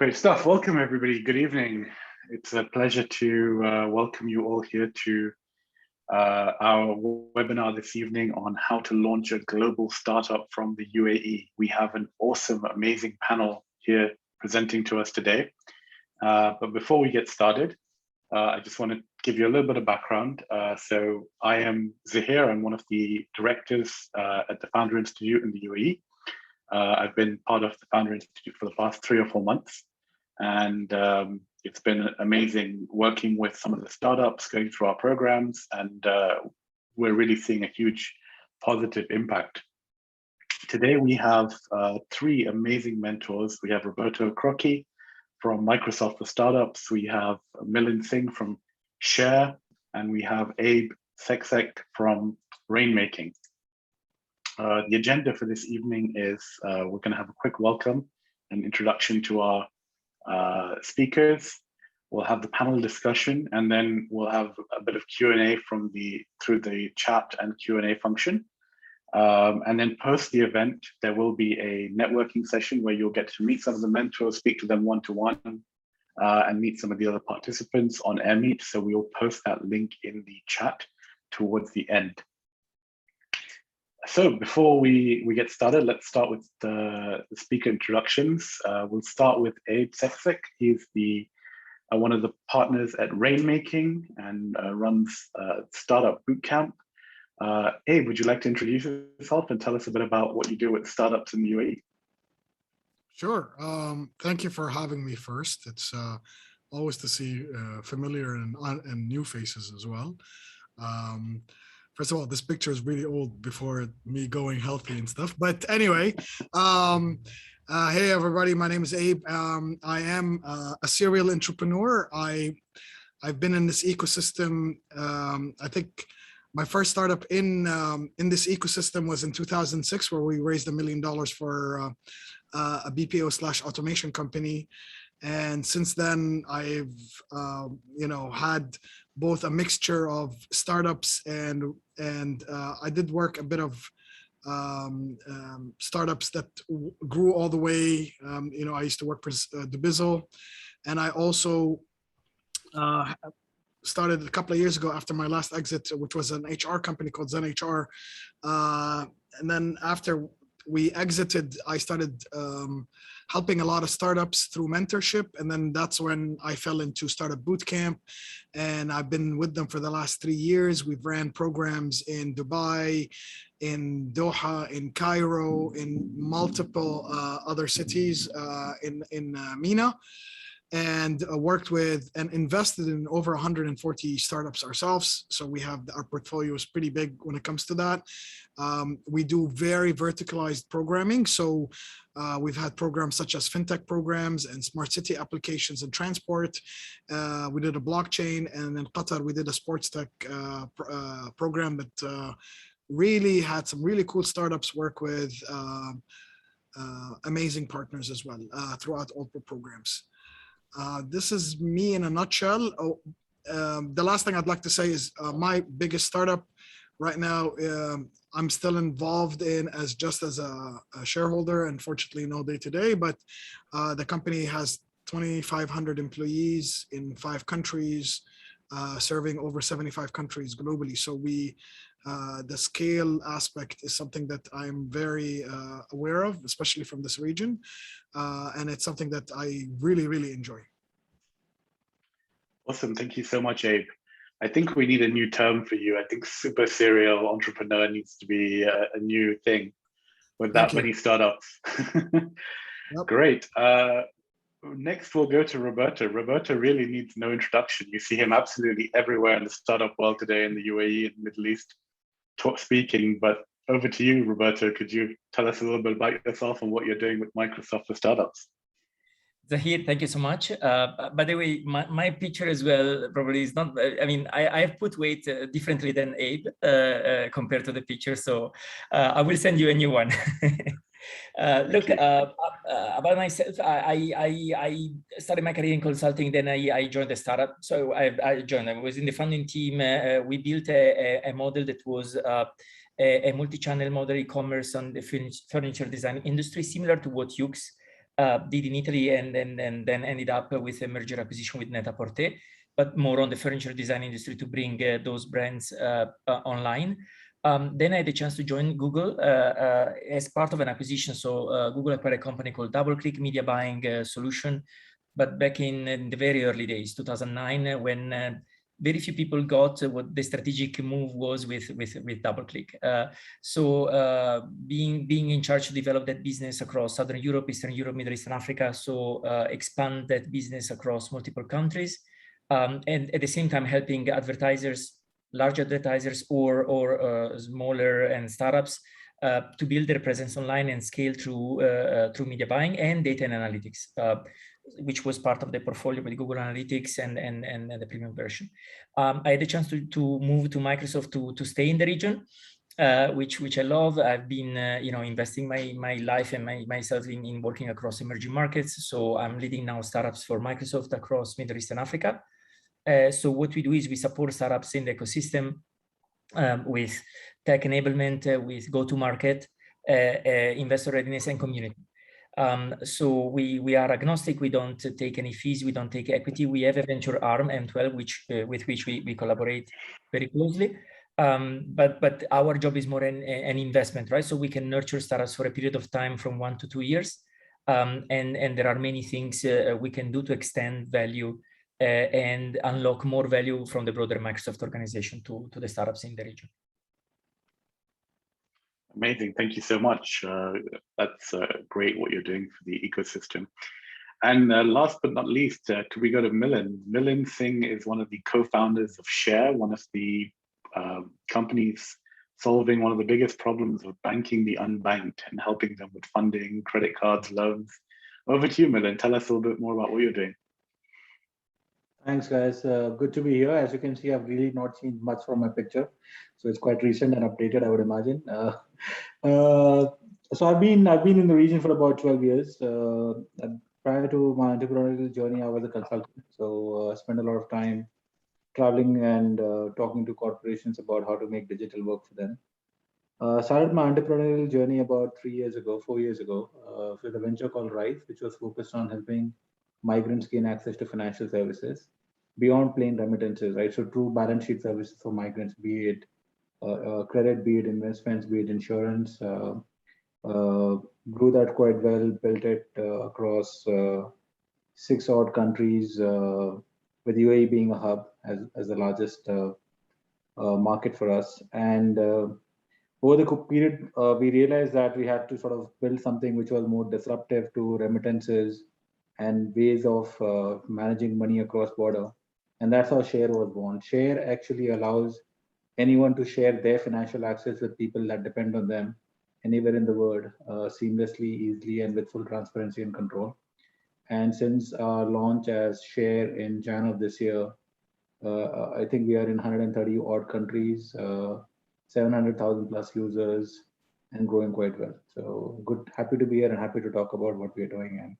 Great stuff. Welcome, everybody. Good evening. It's a pleasure to welcome you all here to our webinar this evening on how to launch a global startup from the UAE. We have an awesome, amazing panel here presenting to us today. But before we get started, I just want to give you a little bit of background. So I am Zaheer. I'm one of the directors at the Founder Institute in the UAE. I've been part of the Founder Institute for the past 3 or 4 months. And it's been amazing working with some of the startups, going through our programs, and we're really seeing a huge positive impact. Today, we have 3 amazing mentors. We have Roberto Croci from Microsoft for Startups. We have Milind Singh from Xare, and we have Seksek from Rainmaking. The agenda for this evening is we're going to have a quick welcome and introduction to our speakers. We'll have the panel discussion, and then we'll have a bit of Q&A through the chat and Q&A function. And then post the event, there will be a networking session where you'll get to meet some of the mentors, speak to them one-to-one, and meet some of the other participants on AirMeet. So we'll post that link in the chat towards the end. So before we get started, let's start with the speaker introductions. We'll start with Seksek. He's one of the partners at Rainmaking and runs Startup Bootcamp. Would you like to introduce yourself and tell us a bit about what you do with startups in the UAE? Sure. Thank you for having me first. It's always to see familiar and new faces as well. First of all, this picture is really old before me going healthy and stuff. But anyway, hey everybody, my name is Abe. I am a serial entrepreneur. I've been in this ecosystem. I think my first startup in this ecosystem was in 2006, where we raised $1 million for a BPO/automation company. And since then, I've had both a mixture of startups and I did work a bit of startups that grew all the way. I used to work for Dubizzle, and I also started a couple of years ago after my last exit, which was an HR company called Zen HR. And then after we exited, I started helping a lot of startups through mentorship. And then that's when I fell into Startup Bootcamp. And I've been with them for the last 3 years. We've ran programs in Dubai, in Doha, in Cairo, in multiple other cities in MENA. And worked with and invested in over 140 startups ourselves. So we have, our portfolio is pretty big when it comes to that. We do very verticalized programming. So we've had programs such as fintech programs and smart city applications and transport. We did a blockchain, and in Qatar, we did a sports tech program that really had some really cool startups work with amazing partners as well throughout all the programs. This is me in a nutshell. The last thing I'd like to say is my biggest startup right now, I'm still involved in as a shareholder, unfortunately no day to day, but the company has 2,500 employees in 5 countries, serving over 75 countries globally. So the scale aspect is something that I'm very aware of, especially from this region. And it's something that I really, really enjoy. Awesome. Thank you so much, Abe. I think we need a new term for you. I think super serial entrepreneur needs to be a new thing with that many startups. Yep. Great. Next, we'll go to Roberto. Roberto really needs no introduction. You see him absolutely everywhere in the startup world today, in the UAE and Middle East, speaking. But over to you, Roberto. Could you tell us a little bit about yourself and what you're doing with Microsoft for Startups? Zaheer, thank you so much. By the way, my picture as well probably is not, I mean, I have put weight differently than Abe compared to the picture. So I will send you a new one. Look, about myself, I started my career in consulting, then I joined a startup. So I was in the founding team. We built a model that was a multi-channel model e-commerce on the furniture design industry, similar to what Yux did in Italy, and then ended up with a merger acquisition with Net-a-Porter, but more on the furniture design industry to bring those brands online. Then I had the chance to join Google as part of an acquisition. So Google acquired a company called DoubleClick Media Buying Solution, but back in the very early days, 2009, when very few people got what the strategic move was with DoubleClick. So being in charge to develop that business across Southern Europe, Eastern Europe, Middle East, and Africa, so expand that business across multiple countries, and at the same time helping advertisers, large advertisers or smaller and startups to build their presence online and scale through media buying and data and analytics, which was part of the portfolio with Google Analytics and the premium version. I had the chance to move to Microsoft to stay in the region, which I love. I've been investing my life and myself in working across emerging markets. So I'm leading now startups for Microsoft across Middle East and Africa. So what we do is we support startups in the ecosystem with tech enablement, with go-to-market, investor readiness, and community. So we are agnostic. We don't take any fees. We don't take equity. We have a venture arm, M12, with which we collaborate very closely. But our job is more an investment, right? So we can nurture startups for a period of time from 1 to 2 years. And there are many things we can do to extend value and unlock more value from the broader Microsoft organization to the startups in the region. Amazing. Thank you so much. That's great what you're doing for the ecosystem. And last but not least, could we go to Milind? Milind Singh is one of the co-founders of Xare, one of the companies solving one of the biggest problems of banking the unbanked and helping them with funding, credit cards, loans. Over to you, Milind. Tell us a little bit more about what you're doing. Thanks, guys. Good to be here. As you can see, I've really not seen much from my picture, so it's quite recent and updated, I would imagine. So I've been in the region for about 12 years. Prior to my entrepreneurial journey, I was a consultant, so I spent a lot of time traveling and talking to corporations about how to make digital work for them. Started my entrepreneurial journey about 4 years ago, with a venture called Rise, which was focused on helping migrants gain access to financial services beyond plain remittances, right? So true balance sheet services for migrants, be it credit, be it investments, be it insurance. Grew that quite well, built it across 6 odd countries, with UAE being a hub as the largest market for us. And over the period, we realized that we had to sort of build something which was more disruptive to remittances and ways of managing money across border. And that's how Xare was born. Xare actually allows anyone to share their financial access with people that depend on them anywhere in the world, seamlessly, easily, and with full transparency and control. And since our launch as Xare in January of this year, I think we are in 130 odd countries, 700,000 plus users, and growing quite well. So good, happy to be here and happy to talk about what we are doing, and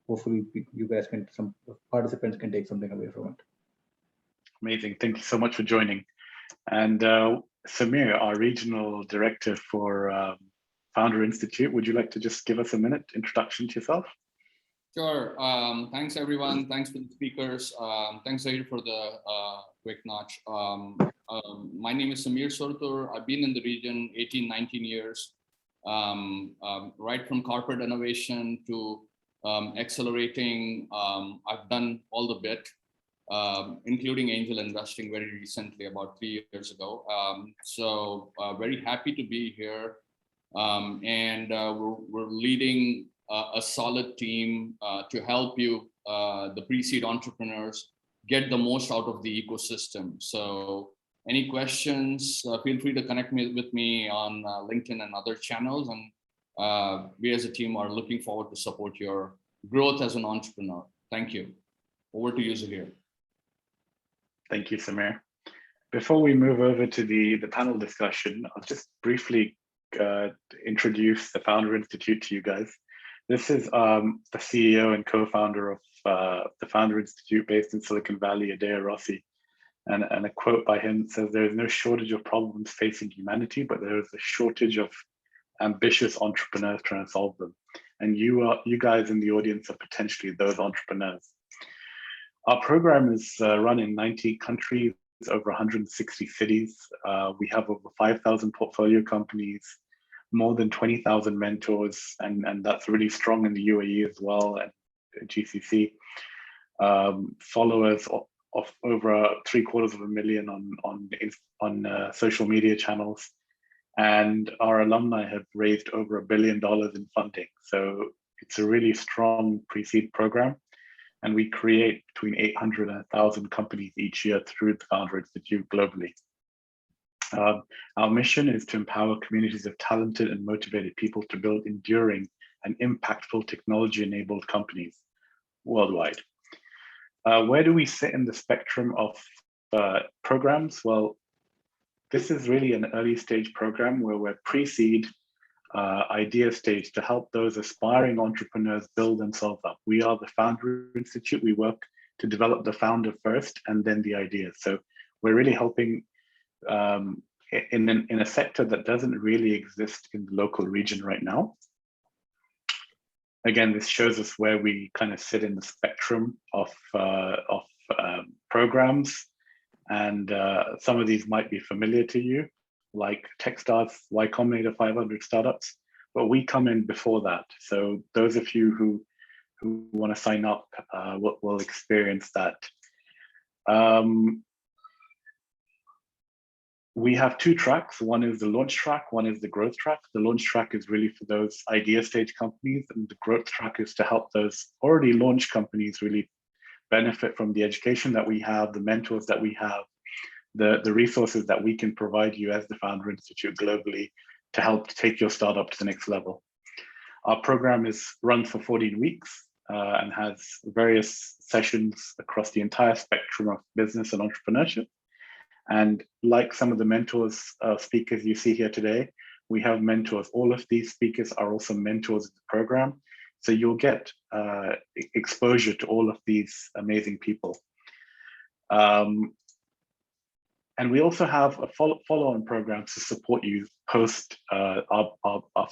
hopefully you guys some participants can take something away from it. Amazing. Thank you so much for joining. And Samir, our regional director for Founder Institute, would you like to just give us a minute introduction to yourself? Sure. Thanks, everyone. Thanks for the speakers. Thanks, Zaheer, for the quick notch. My name is Samir Sortur. I've been in the region 18, 19 years, right from corporate innovation to accelerating. I've done all the bit, including angel investing very recently, about 3 years ago. So very happy to be here. And we're leading a solid team to help you, the pre-seed entrepreneurs, get the most out of the ecosystem. So any questions, feel free to connect with me on LinkedIn and other channels. And we as a team are looking forward to support your growth as an entrepreneur. Thank you. Over to you, Zaheer. Thank you, Samir. Before we move over to the panel discussion, I'll just briefly introduce the Founder Institute to you guys. This is the CEO and co-founder of the Founder Institute based in Silicon Valley, Adair Rossi. And a quote by him says, "There is no shortage of problems facing humanity, but there is a shortage of ambitious entrepreneurs trying to solve them." and you guys in the audience are potentially those entrepreneurs. Our program is run in 90 countries, over 160 cities. We have over 5,000 portfolio companies, more than 20,000 mentors, and that's really strong in the UAE as well, and GCC. Followers of over 750,000 on social media channels, and our alumni have raised over $1 billion in funding. So it's a really strong pre-seed program, and we create between 800 and 1,000 companies each year through the Founder Institute globally. Our mission is to empower communities of talented and motivated people to build enduring and impactful technology-enabled companies worldwide. Where do we sit in the spectrum of programs? Well, this is really an early stage program where we're pre-seed, idea stage to help those aspiring entrepreneurs build themselves up. We are the Founder Institute. We work to develop the founder first and then the ideas. So we're really helping in a sector that doesn't really exist in the local region right now. Again, this shows us where we kind of sit in the spectrum of programs, and some of these might be familiar to you, like Techstars, Y Combinator 500 startups, but we come in before that. So those of you who want to sign up will experience that. We have two tracks. One is the launch track, one is the growth track. The launch track is really for those idea stage companies, and the growth track is to help those already launched companies really benefit from the education that we have, the mentors that we have, the resources that we can provide you as the Founder Institute globally to help take your startup to the next level. Our program is run for 14 weeks and has various sessions across the entire spectrum of business and entrepreneurship. And like some of the mentors, speakers you see here today, we have mentors. All of these speakers are also mentors of the program. So you'll get exposure to all of these amazing people. And we also have a follow-on program to support you post our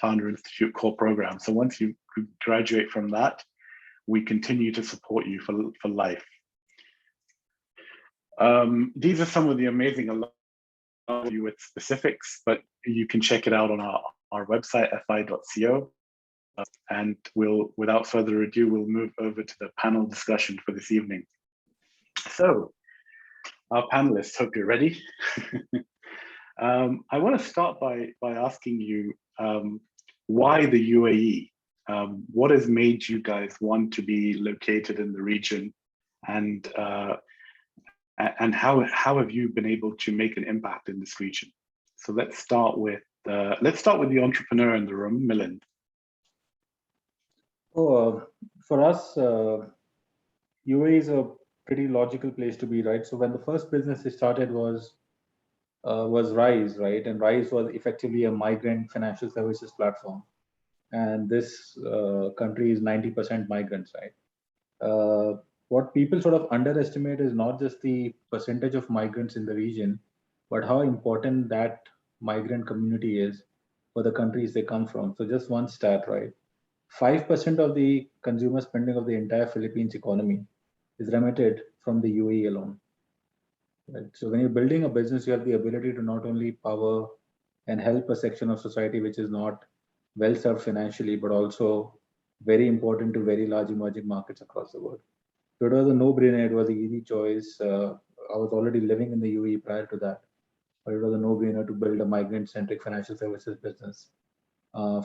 Founder Institute core program. So once you graduate from that, we continue to support you for life. These are some of the amazing alumni with specifics, but you can check it out on our website, fi.co. And without further ado, we'll move over to the panel discussion for this evening. So, our panelists, hope you're ready. I want to start by asking you why the UAE? What has made you guys want to be located in the region, and how have you been able to make an impact in this region? So let's start with the entrepreneur in the room, Milind. For us, UAE is a pretty logical place to be, right? So when the first business we started was Rise, right? And Rise was effectively a migrant financial services platform. And this country is 90% migrants, right? What people sort of underestimate is not just the percentage of migrants in the region, but how important that migrant community is for the countries they come from. So just one stat, right? 5% of the consumer spending of the entire Philippines economy is remitted from the UAE alone. Right? So when you're building a business, you have the ability to not only power and help a section of society which is not well served financially, but also very important to very large emerging markets across the world. So it was a no-brainer. It was an easy choice. I was already living in the UAE prior to that, but it was a no-brainer to build a migrant-centric financial services business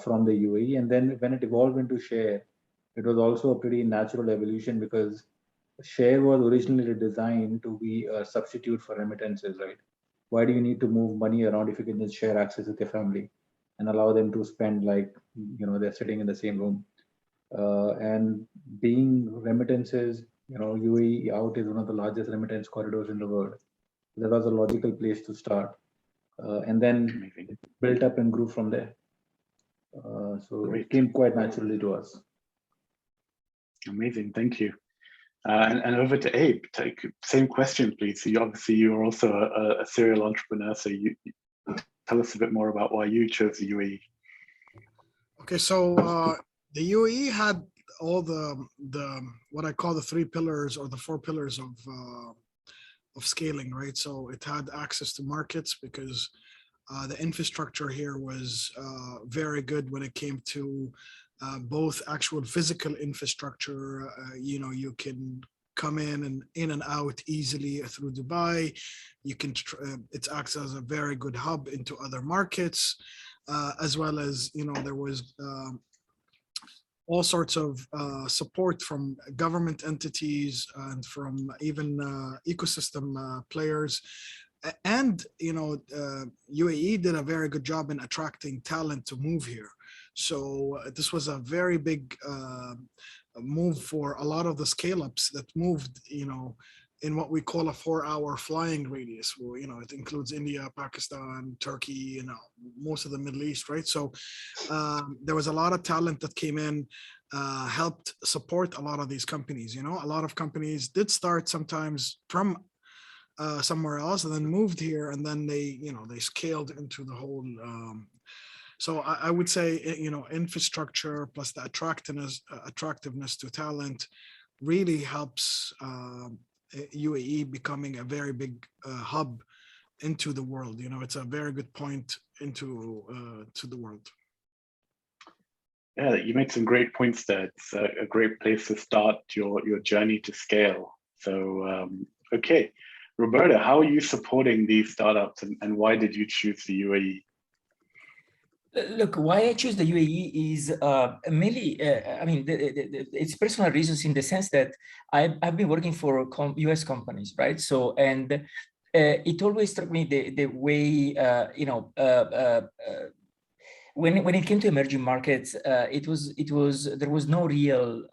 from the UAE. And then when it evolved into Xare, it was also a pretty natural evolution because Xare was originally designed to be a substitute for remittances, right? Why do you need to move money around if you can just share access with your family and allow them to spend like, they're sitting in the same room? And being remittances, UAE out is one of the largest remittance corridors in the world. That was a logical place to start. And then it built up and grew from there. So it came quite naturally to us. Amazing, thank you. And over to Abe. Same question, please. So you are also a serial entrepreneur. So you tell us a bit more about why you chose the UAE. Okay, so The UAE had all the what I call the 3 pillars or the 4 pillars of scaling, right? So it had access to markets because the infrastructure here was very good when it came to both actual physical infrastructure. You know, you can come in and out easily through Dubai. You can it acts as a very good hub into other markets, as well as, you know, there was all sorts of support from government entities and from even ecosystem players. And, you know, UAE did a very good job in attracting talent to move here. So this was a very big move for a lot of the scale-ups that moved, you know, in what we call a 4-hour flying radius, where, you know, it includes India, Pakistan, Turkey, you know, most of the Middle East, right? So there was a lot of talent that came in, helped support a lot of these companies. You know, a lot of companies did start sometimes from somewhere else and then moved here, and then they, you know, they scaled into the whole. So I would say, you know, infrastructure plus the attractiveness to talent really helps UAE becoming a very big hub into the world. You know, it's a very good point into to the world. Yeah, you made some great points there. It's a great place to start your journey to scale. So, okay, Roberto, how are you supporting these startups, and why did you choose the UAE? Look, why I choose the UAE is mainly, I mean, it's personal reasons in the sense that I've been working for US companies, right? So, and it always struck me the way, you know, when it came to emerging markets, there was no real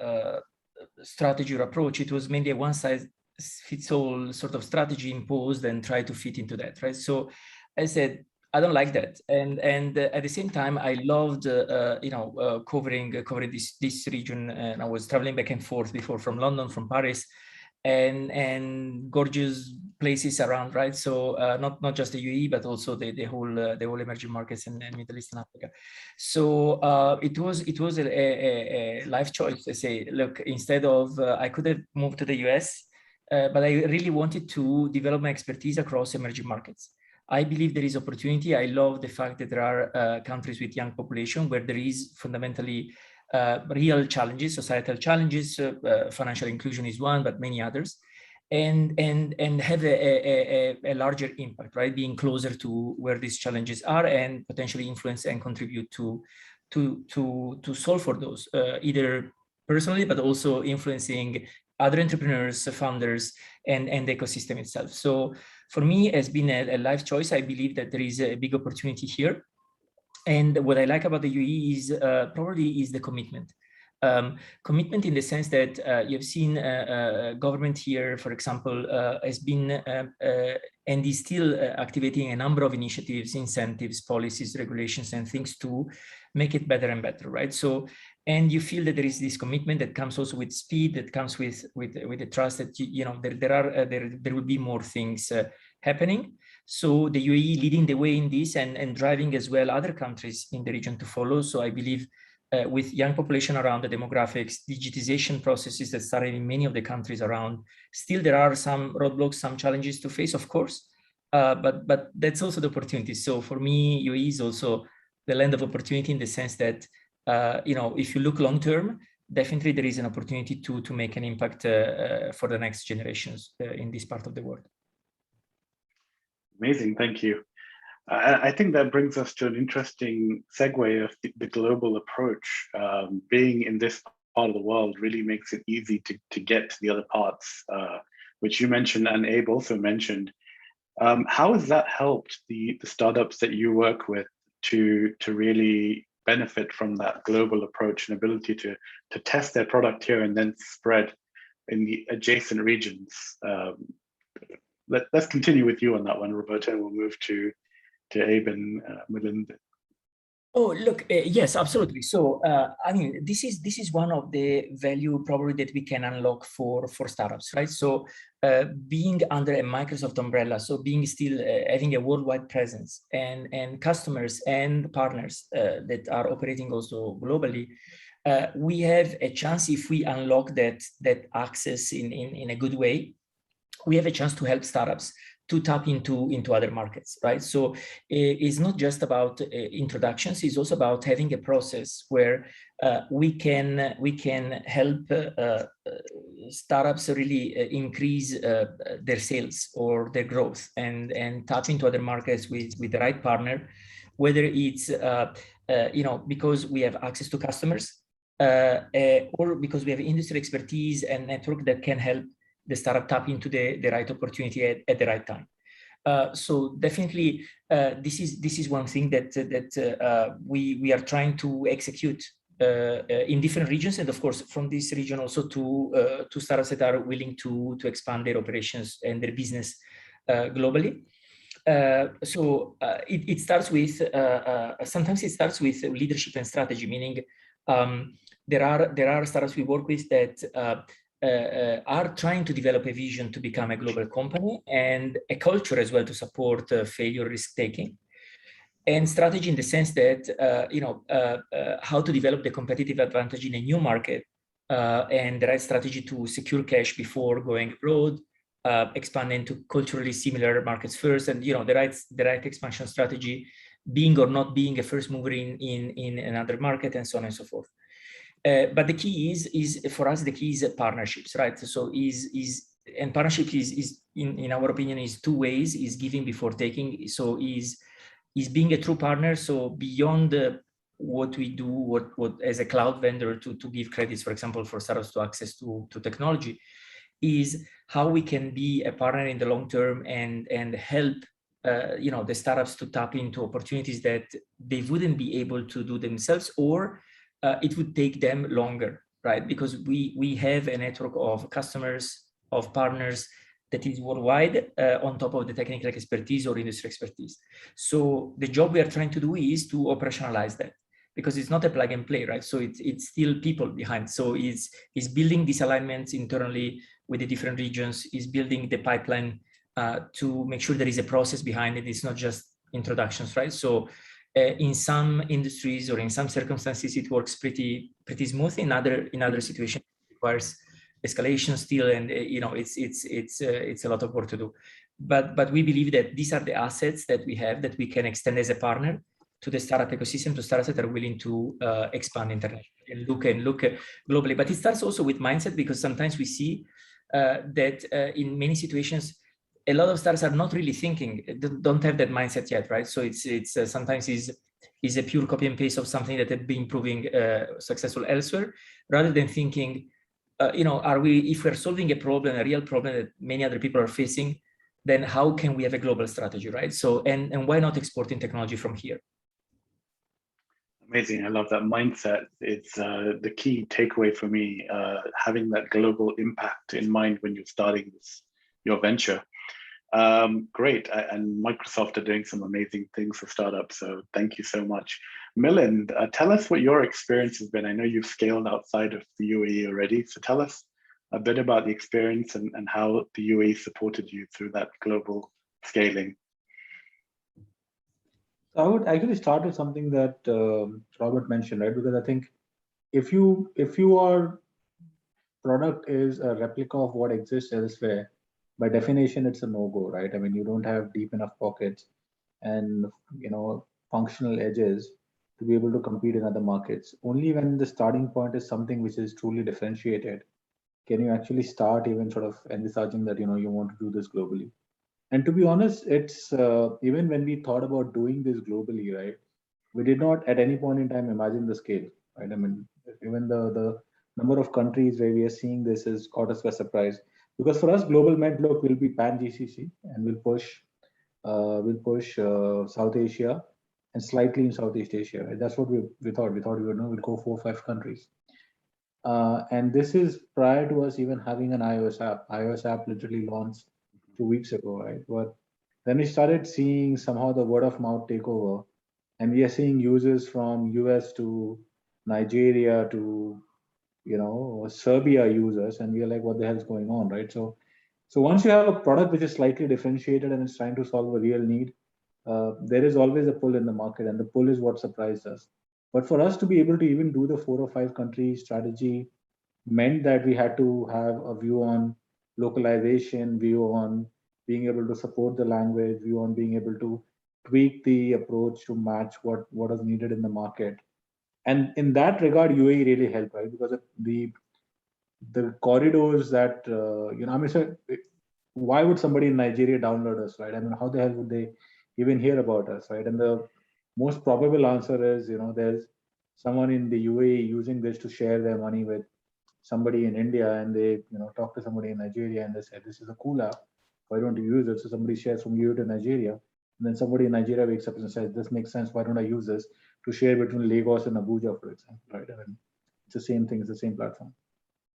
strategy or approach. It was mainly a one-size-fits-all sort of strategy imposed and try to fit into that, right? So I said, I don't like that, and at the same time, I loved you know, covering this region, and I was traveling back and forth before from London, from Paris, and gorgeous places around, right? So not just the UAE, but also the whole emerging markets and Middle East and Africa. So it was a life choice. I say, look, instead of I could have moved to the US, but I really wanted to develop my expertise across emerging markets. I believe there is opportunity. I love the fact that there are countries with young population where there is fundamentally real challenges, societal challenges. Financial inclusion is one, but many others, and have a larger impact, right? Being closer to where these challenges are and potentially influence and contribute to solve for those, either personally, but also influencing other entrepreneurs, founders, and the ecosystem itself. So for me, it has been a life choice. I believe that there is a big opportunity here. And what I like about the UAE is probably is the commitment. Commitment in the sense that you've seen government here, for example, has been and is still activating a number of initiatives, incentives, policies, regulations, and things to make it better and better, right? So, and you feel that there is this commitment that comes also with speed, that comes with the trust that you know there will be more things happening. So the UAE leading the way in this and driving as well other countries in the region to follow. So I believe. With young population around, the demographics, digitization processes that started in many of the countries around, still there are some roadblocks, some challenges to face, of course, but that's also the opportunity. So for me, UAE is also the land of opportunity in the sense that, you know, if you look long term, definitely there is an opportunity to make an impact for the next generations in this part of the world. Amazing, thank you. I think that brings us to an interesting segue of the global approach. Being in this part of the world really makes it easy to get to the other parts, which you mentioned and Abe also mentioned. How has that helped the startups that you work with to really benefit from that global approach and ability to test their product here and then spread in the adjacent regions? Let's continue with you on that one, Roberto, and we'll move to Abe and Milind. Oh, look, yes, absolutely. So, I mean, this is one of the value probably that we can unlock for startups, right? So, being under a Microsoft umbrella, so being still having a worldwide presence and customers and partners that are operating also globally, we have a chance, if we unlock that access in a good way, we have a chance to help startups to tap into other markets, right? So it's not just about introductions, it's also about having a process where we can help startups really increase their sales or their growth and tap into other markets with the right partner, whether it's because we have access to customers or because we have industry expertise and network that can help the startup tap into the right opportunity at the right time. So definitely, this is one thing that we are trying to execute in different regions, and of course from this region also to startups that are willing to expand their operations and their business globally. So it starts with sometimes it starts with leadership and strategy, meaning there are startups we work with that are trying to develop a vision to become a global company and a culture as well to support failure, risk taking, and strategy in the sense that how to develop the competitive advantage in a new market and the right strategy to secure cash before going abroad, expand into culturally similar markets first, and the right expansion strategy, being or not being a first mover in another market, and so on and so forth. But the key is for us, the key is partnerships, right? So and partnership is in our opinion is two ways: is giving before taking. So is being a true partner. So beyond what we do, what as a cloud vendor to give credits, for example, for startups to access to technology, is how we can be a partner in the long term and help the startups to tap into opportunities that they wouldn't be able to do themselves, or it would take them longer, right? Because we have a network of customers, of partners that is worldwide on top of the technical expertise or industry expertise. So the job we are trying to do is to operationalize that, because it's not a plug and play, right? So it's still people behind. So it's building these alignments internally with the different regions, is building the pipeline to make sure there is a process behind it. It's not just introductions, right? So in some industries or in some circumstances, it works pretty smooth. In other situations, it requires escalation still, and it's a lot of work to do. But we believe that these are the assets that we have that we can extend as a partner to the startup ecosystem, to startups that are willing to expand internationally and look globally. But it starts also with mindset, because sometimes we see that in many situations, a lot of startups are not really thinking, don't have that mindset yet, right? So it's sometimes is a pure copy and paste of something that had been proving successful elsewhere, rather than thinking, if we're solving a problem, a real problem that many other people are facing, then how can we have a global strategy, right? So and why not exporting technology from here? Amazing. I love that mindset. It's the key takeaway for me, having that global impact in mind when you're starting your venture. Great. And Microsoft are doing some amazing things for startups. So thank you so much. Milind, tell us what your experience has been. I know you've scaled outside of the UAE already. So tell us a bit about the experience and how the UAE supported you through that global scaling. I would actually start with something that Robert mentioned, right? Because I think if your product is a replica of what exists elsewhere, by definition, it's a no-go, right? I mean, you don't have deep enough pockets and functional edges to be able to compete in other markets. Only when the starting point is something which is truly differentiated can you actually start even sort of envisaging that you want to do this globally. And to be honest, it's even when we thought about doing this globally, right, we did not at any point in time imagine the scale, right? I mean, even the number of countries where we are seeing this has caught us by surprise. Because for us, global meant, look, we'll be pan GCC and we'll push South Asia and slightly in Southeast Asia. Right? That's what we thought. We thought we'll go 4 or 5 countries. And this is prior to us even having an iOS app. iOS app literally launched 2 weeks ago, right? But then we started seeing somehow the word of mouth take over, and we are seeing users from US to Nigeria to Serbia users, and we are like, what the hell is going on, right? So once you have a product which is slightly differentiated and it's trying to solve a real need, there is always a pull in the market, and the pull is what surprised us. But for us to be able to even do the 4 or 5 country strategy meant that we had to have a view on localization, view on being able to support the language, view on being able to tweak the approach to match what is needed in the market. And in that regard, UAE really helped, right? Because the corridors that I mean, so why would somebody in Nigeria download us, right? I mean, how the hell would they even hear about us, right? And the most probable answer is, there's someone in the UAE using this to share their money with somebody in India, and they, talk to somebody in Nigeria, and they say, this is a cool app. Why don't you use it? So somebody shares from UAE to Nigeria, and then somebody in Nigeria wakes up and says, this makes sense. Why don't I use this to share between Lagos and Abuja, for example, right? I mean, it's the same thing. It's the same platform.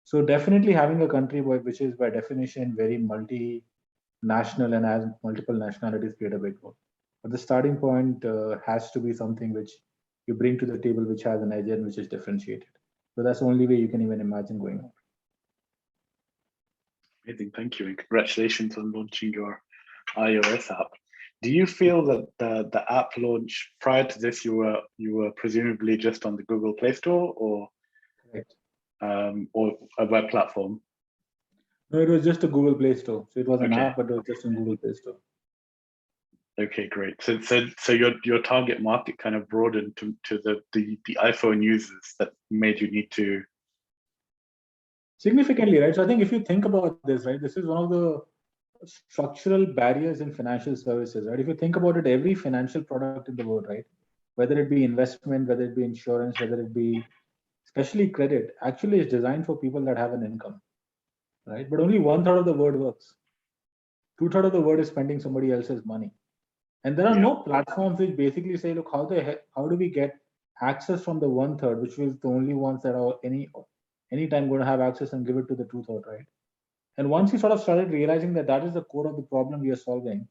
So definitely having a country which is by definition very multinational and has multiple nationalities played a big role. But the starting point has to be something which you bring to the table, which has an edge and which is differentiated. So that's the only way you can even imagine going on. Amazing, thank you, and congratulations on launching your iOS app. Do you feel that the app launch prior to this, you were presumably just on the Google Play Store, or a web platform? No, it was just a Google Play Store. So it was an app, but it was just in Google Play Store. Okay, great. So your target market kind of broadened to the iPhone users that made you need to significantly, right? So I think if you think about this, right, this is one of the structural barriers in financial services, right? If you think about it, every financial product in the world, right, whether it be investment, whether it be insurance, whether it be especially credit, actually is designed for people that have an income, right? But only 1/3 of the word works. 2/3 of the word is spending somebody else's money. And there are no platforms which basically say, look, how do we get access from the 1/3, which is the only ones that are anytime going to have access, and give it to the 2/3, right? And once you sort of started realizing that that is the core of the problem we are solving,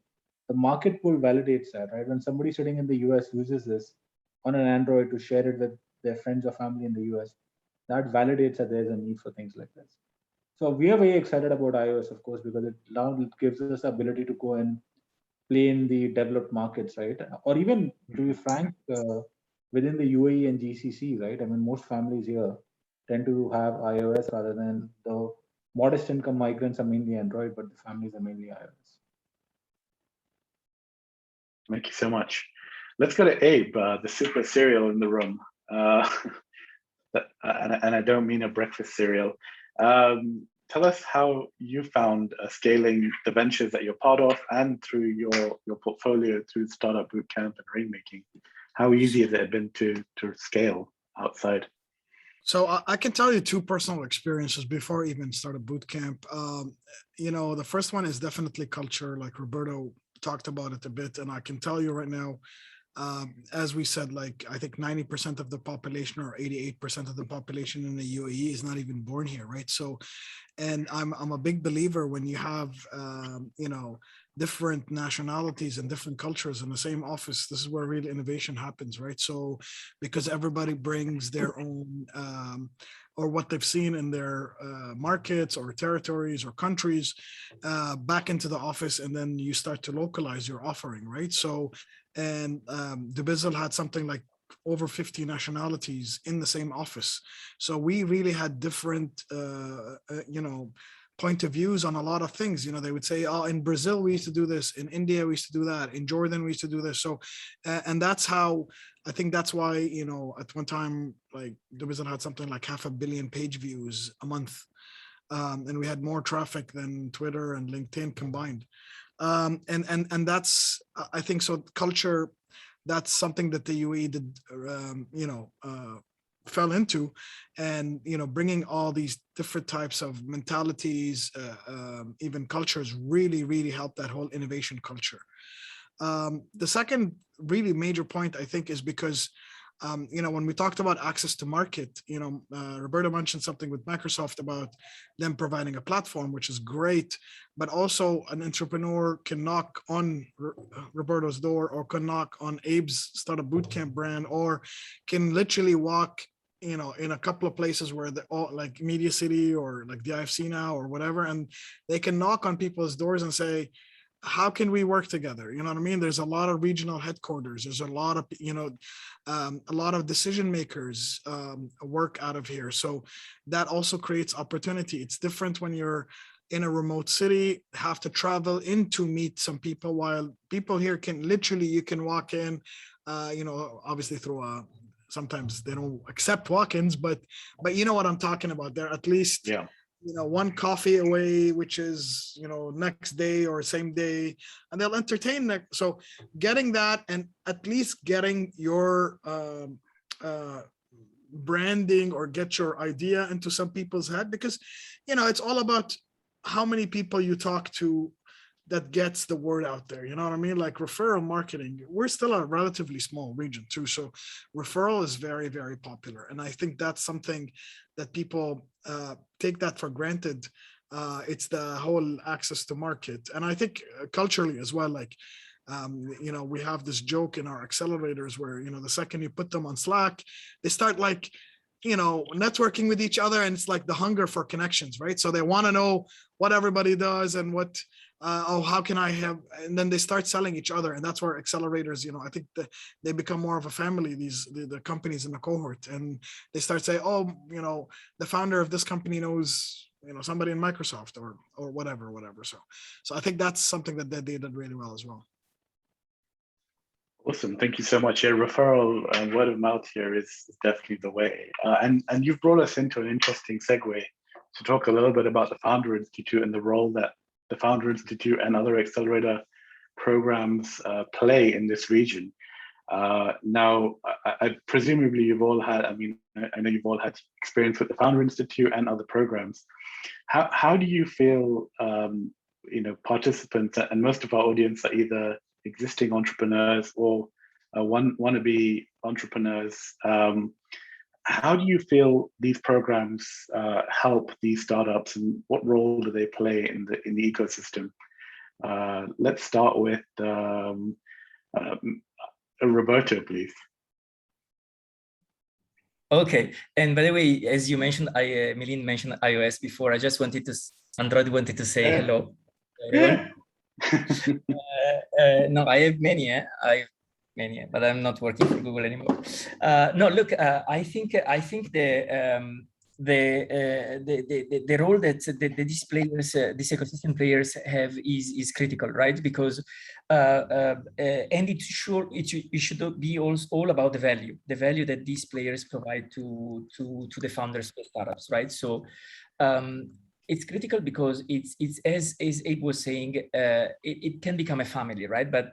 the market pull validates that, right? When somebody sitting in the US uses this on an Android to share it with their friends or family in the US, that validates that there's a need for things like this. So we are very excited about iOS, of course, because it now gives us the ability to go and play in the developed markets, right? Or even, to be frank, within the UAE and GCC, right? I mean, most families here tend to have iOS rather than the modest income migrants are mainly Android, but the families are mainly iOS. Thank you so much. Let's go to Abe, the super cereal in the room. And I don't mean a breakfast cereal. Tell us how you found scaling the ventures that you're part of, and through your portfolio through Startup Bootcamp and Rainmaking. How easy has it been to scale outside? So I can tell you 2 personal experiences before even Startup Bootcamp. The first one is definitely culture, like Roberto talked about it a bit, and I can tell you right now, as we said, like I think 90% of the population or 88% of the population in the UAE is not even born here, right? So, and I'm a big believer when you have different nationalities and different cultures in the same office, this is where real innovation happens, right? So because everybody brings their own or what they've seen in their markets or territories or countries back into the office, and then you start to localize your offering, right? So, and Dubizzle had something like over 50 nationalities in the same office. So we really had different, point of views on a lot of things. They would say, oh, in Brazil, we used to do this. In India, we used to do that. In Jordan, we used to do this. So, and that's how, I think that's why, at one time, like Dubizzle had something like 500 million page views a month. And we had more traffic than Twitter and LinkedIn combined. And that's, I think, so culture, that's something that the UAE did, fell into, and bringing all these different types of mentalities, even cultures, really helped that whole innovation culture. The second really major point, I think, is because when we talked about access to market, Roberto mentioned something with Microsoft about them providing a platform, which is great, but also an entrepreneur can knock on Roberto's door, or can knock on Abe's Startup Bootcamp brand, or can literally walk, in a couple of places where they're all like Media City or like the IFC now or whatever, and they can knock on people's doors and say, how can we work together? You know what I mean? There's a lot of regional headquarters. There's a lot of, a lot of decision makers work out of here. So that also creates opportunity. It's different when you're in a remote city, have to travel in to meet some people, while people here can literally, you can walk in, obviously through sometimes they don't accept walk-ins, but you know what I'm talking about. They're at least, one coffee away, which is, next day or same day, and they'll entertain that. So getting that, and at least getting your branding or get your idea into some people's head, because, it's all about how many people you talk to that gets the word out there. You know what I mean? Like referral marketing, we're still a relatively small region too. So referral is very, very popular. And I think that's something that people take that for granted. It's the whole access to market. And I think culturally as well, like, we have this joke in our accelerators where, the second you put them on Slack, they start like, networking with each other, and it's like the hunger for connections, right? So they want to know what everybody does and what, how can I have, and then they start selling each other. And that's where accelerators, I think that they become more of a family, the companies in the cohort, and they start saying, oh, the founder of this company knows, somebody in Microsoft or whatever. So I think that's something that they did really well as well. Awesome, thank you so much. Yeah, referral and word of mouth here is definitely the way. And you've brought us into an interesting segue to talk a little bit about the Founder Institute and the role that the Founder Institute and other accelerator programs play in this region. Now, I presumably you've all had, I know you've all had experience with the Founder Institute and other programs. How do you feel, participants, and most of our audience are either existing entrepreneurs or wannabe entrepreneurs. How do you feel these programs help these startups, and what role do they play in the ecosystem? Let's start with Roberto, please. Okay, and by the way, as you mentioned, Milind mentioned iOS before. I just wanted to, Android wanted to say hello, everyone. No, I have many. But I'm not working for Google anymore. No, look, I think the role that these players, these ecosystem players have is critical, right? Because and it should be all about the value that these players provide to the founders of startups, right? So. It's critical because it's as Abe was saying, it can become a family, right? But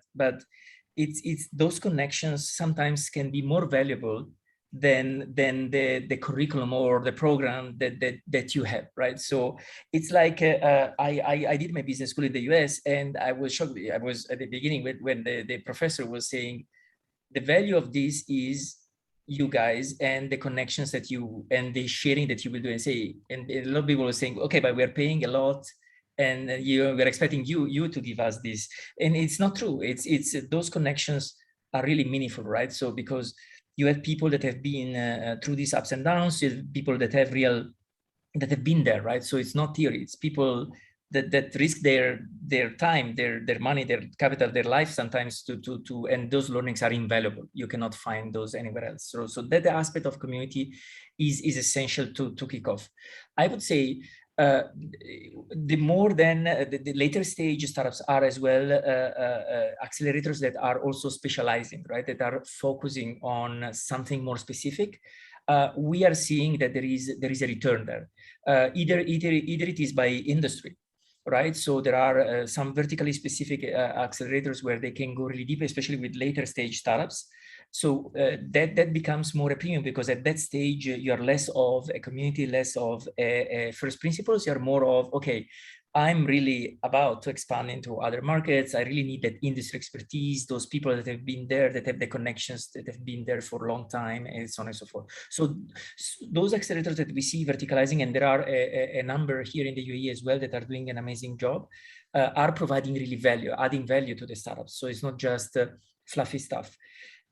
it's those connections sometimes can be more valuable than the curriculum or the program that you have, right? So it's like I did my business school in the US, and I was shocked. I was at the beginning when the professor was saying the value of this is you guys and the connections that you and the sharing that you will do, and say, and a lot of people were saying, okay, but we're paying a lot and we're expecting you to give us this, and it's not true. It's those connections are really meaningful, right? So because you have people that have been through these ups and downs, you have people that have been there, right? So it's not theory, it's people that risk their time, their money, their capital, their life sometimes to and those learnings are invaluable. You cannot find those anywhere else. So that the aspect of community is essential to kick off. I would say the more than the later stage startups are as well accelerators that are also specializing, right? That are focusing on something more specific. We are seeing that there is a return there. Either it is by industry, right? So there are some vertically specific accelerators where they can go really deep, especially with later stage startups. So that becomes more a premium, because at that stage you are less of a community, less of a first principles. You're more of, okay, I'm really about to expand into other markets. I really need that industry expertise, those people that have been there, that have the connections, that have been there for a long time, and so on and so forth. So those accelerators that we see verticalizing, and there are a number here in the UAE as well that are doing an amazing job, are providing really value, adding value to the startups. So it's not just fluffy stuff.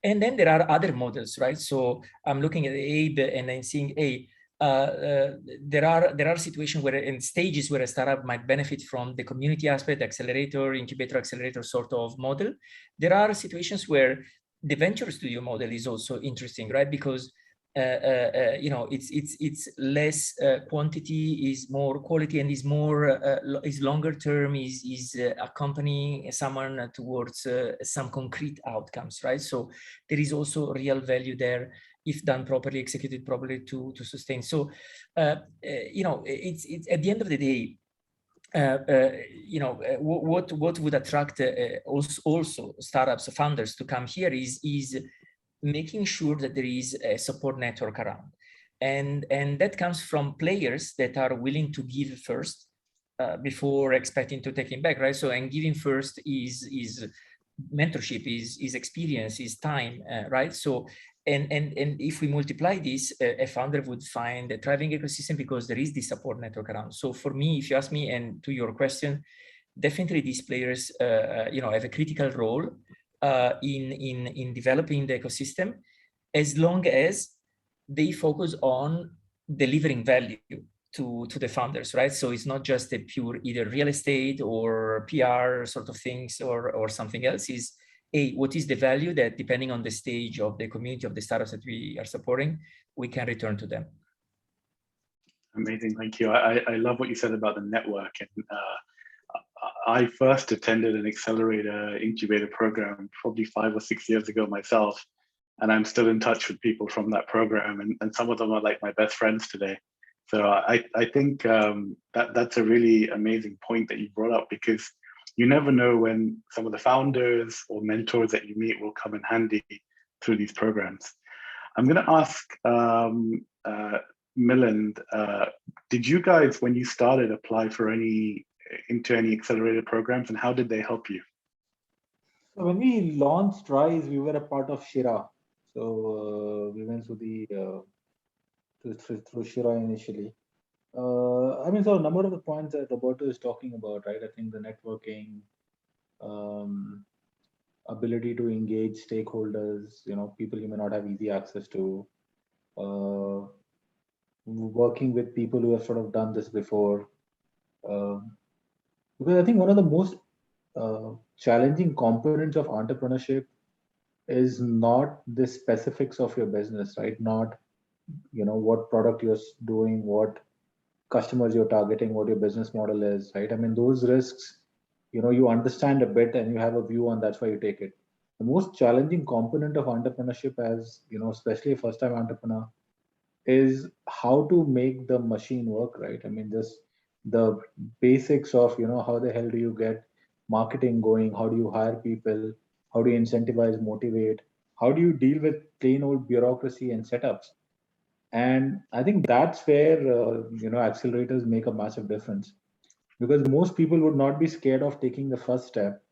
And then there are other models, right? So I'm looking at Abe and I'm seeing, hey, there are situations where in stages where a startup might benefit from the community aspect, accelerator, incubator, accelerator sort of model. There are situations where the venture studio model is also interesting, right? Because it's less quantity, is more quality, and is more is longer term, is accompanying someone towards some concrete outcomes, right? So there is also real value there if done properly, executed properly to sustain. So it's at the end of the day, what would attract also startups, founders to come here is making sure that there is a support network around, and that comes from players that are willing to give first before expecting to take it back, right? So, and giving first is mentorship, is experience, is time, right? So, and if we multiply this, a founder would find a thriving ecosystem because there is this support network around. So for me, if you ask me, and to your question, definitely these players, have a critical role in developing the ecosystem, as long as they focus on delivering value to the founders, right? So it's not just a pure either real estate or PR sort of things or something else. Is what is the value that, depending on the stage of the community of the startups that we are supporting, we can return to them. Amazing, thank you. I love what you said about the network. And I first attended an accelerator incubator program probably 5 or 6 years ago myself, and I'm still in touch with people from that program, and some of them are like my best friends today. So I think that's a really amazing point that you brought up, because you never know when some of the founders or mentors that you meet will come in handy through these programs. I'm going to ask Milind, did you guys, when you started, apply for into any accelerated programs, and how did they help you? So when we launched Rise, we were a part of Xare. So we went through through Xare initially. So a number of the points that Roberto is talking about, right? I think the networking, ability to engage stakeholders, people you may not have easy access to, working with people who have sort of done this before. Because I think one of the most challenging components of entrepreneurship is not the specifics of your business, right? Not, what product you're doing, what customers you're targeting, what your business model is, right? I mean, those risks, you understand a bit and you have a view on, that's why you take it. The most challenging component of entrepreneurship, as especially a first-time entrepreneur, is how to make the machine work, right? I mean, just the basics of, how the hell do you get marketing going? How do you hire people? How do you incentivize, motivate? How do you deal with plain old bureaucracy and setups? And I think that's where, accelerators make a massive difference, because most people would not be scared of taking the first step.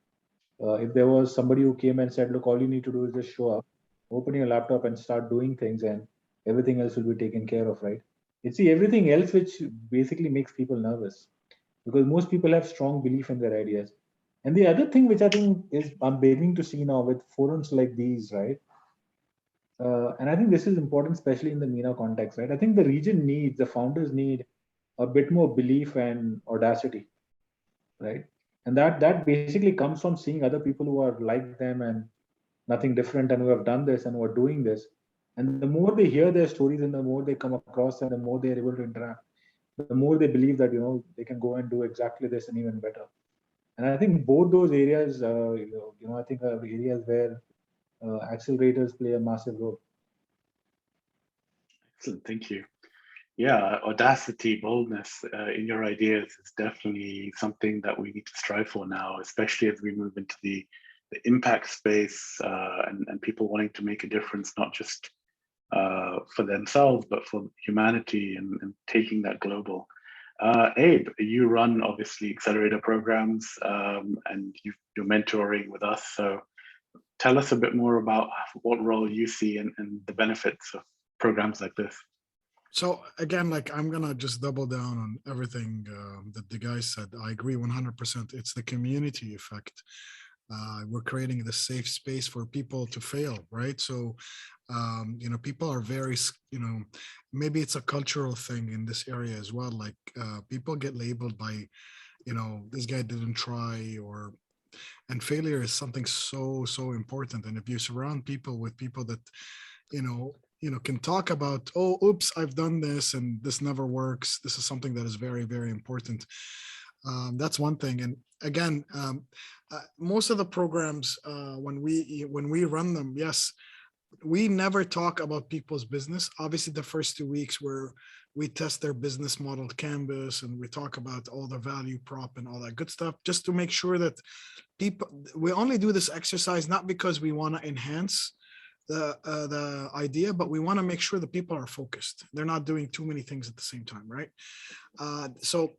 If there was somebody who came and said, look, all you need to do is just show up, open your laptop and start doing things, and everything else will be taken care of, right? It's everything else which basically makes people nervous, because most people have strong belief in their ideas. And the other thing which I think is I'm beginning to see now with forums like these, right? And I think this is important, especially in the MENA context, right? I think the region needs, the founders need a bit more belief and audacity, right? And that basically comes from seeing other people who are like them and nothing different, and who have done this and who are doing this. And the more they hear their stories and the more they come across and the more they're able to interact, the more they believe that, they can go and do exactly this and even better. And I think both those areas, I think are areas where accelerators play a massive role. Excellent, thank you. Yeah, audacity, boldness in your ideas is definitely something that we need to strive for now, especially as we move into the impact space and people wanting to make a difference, not just for themselves, but for humanity, and taking that global. Abe, you run obviously accelerator programs, and you're mentoring with us. So tell us a bit more about what role you see and the benefits of programs like this. So again, I'm gonna just double down on everything that the guys said. I agree 100%. It's the community effect. We're creating the safe space for people to fail, right? So, people are very, maybe it's a cultural thing in this area as well. Like people get labeled by, this guy didn't try, and failure is something so important. And if you surround people with people that, can talk about, oh, oops, I've done this and this never works. This is something that is very, very important. That's one thing. And again, most of the programs, when we run them, yes, we never talk about people's business. Obviously, the first 2 weeks where we test their business model canvas and we talk about all the value prop and all that good stuff, just to make sure that we only do this exercise not because we want to enhance the idea, but we want to make sure that people are focused. They're not doing too many things at the same time, right? So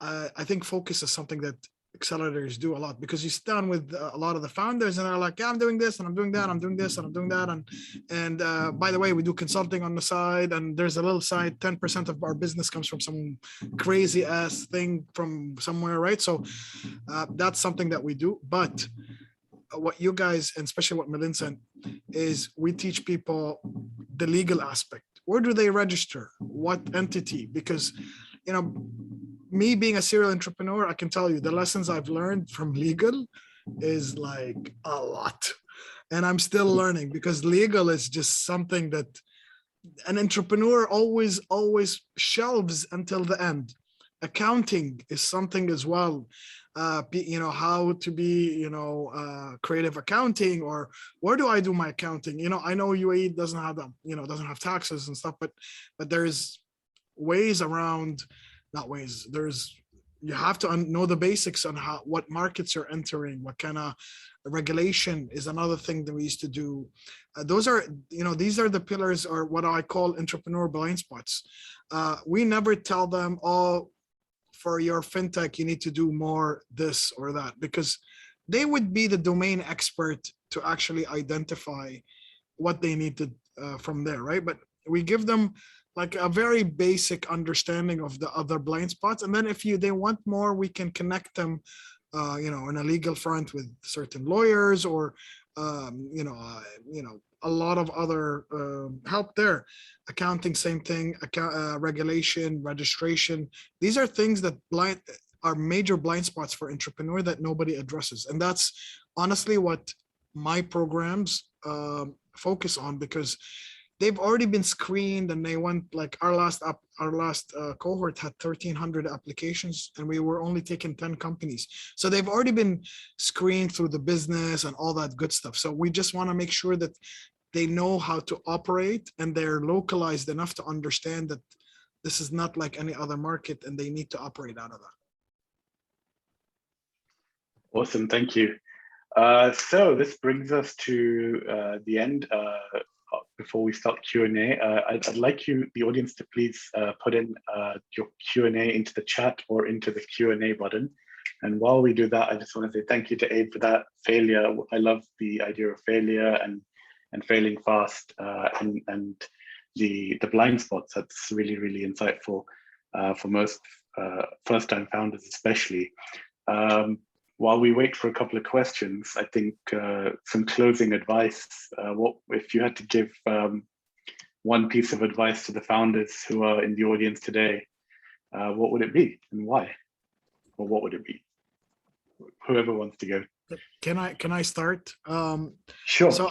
I think focus is something that accelerators do a lot, because you sit down with a lot of the founders and they're like, yeah, I'm doing this and I'm doing that, I'm doing this and I'm doing that. And by the way, we do consulting on the side, and there's a little side, 10% of our business comes from some crazy ass thing from somewhere, right? So that's something that we do. But what you guys, and especially what Milind said, is we teach people the legal aspect. Where do they register? What entity? Because, me being a serial entrepreneur, I can tell you the lessons I've learned from legal is like a lot. And I'm still learning, because legal is just something that an entrepreneur always shelves until the end. Accounting is something as well. How to be, creative accounting, or where do I do my accounting? I know UAE doesn't have them, doesn't have taxes and stuff, but there's ways around. Not ways. You have to know the basics on what markets you're entering, what kind of regulation is another thing that we used to do. Those are, these are the pillars, or what I call entrepreneur blind spots. We never tell them, oh, for your fintech, you need to do more this or that, because they would be the domain expert to actually identify what they need to from there, right? But we give them like a very basic understanding of the other blind spots. And then if they want more, we can connect them, in a legal front with certain lawyers, or, a lot of other help there. Accounting, same thing, regulation, registration. These are things that are major blind spots for entrepreneur that nobody addresses. And that's honestly what my programs focus on, because they've already been screened, and they went, like our last cohort had 1,300 applications, and we were only taking 10 companies. So they've already been screened through the business and all that good stuff. So we just want to make sure that they know how to operate, and they're localized enough to understand that this is not like any other market, and they need to operate out of that. Awesome, thank you. So this brings us to the end. Before we start Q&A, I'd like the audience, to please put in your Q&A into the chat or into the Q&A button. And while we do that, I just want to say thank you to Abe for that. Failure, I love the idea of failure and failing fast, and the blind spots. That's really, really insightful for most first-time founders especially. While we wait for a couple of questions, I think some closing advice. What if you had to give one piece of advice to the founders who are in the audience today? What would it be, and why? Or what would it be? Whoever wants to go. Can I start? Sure. So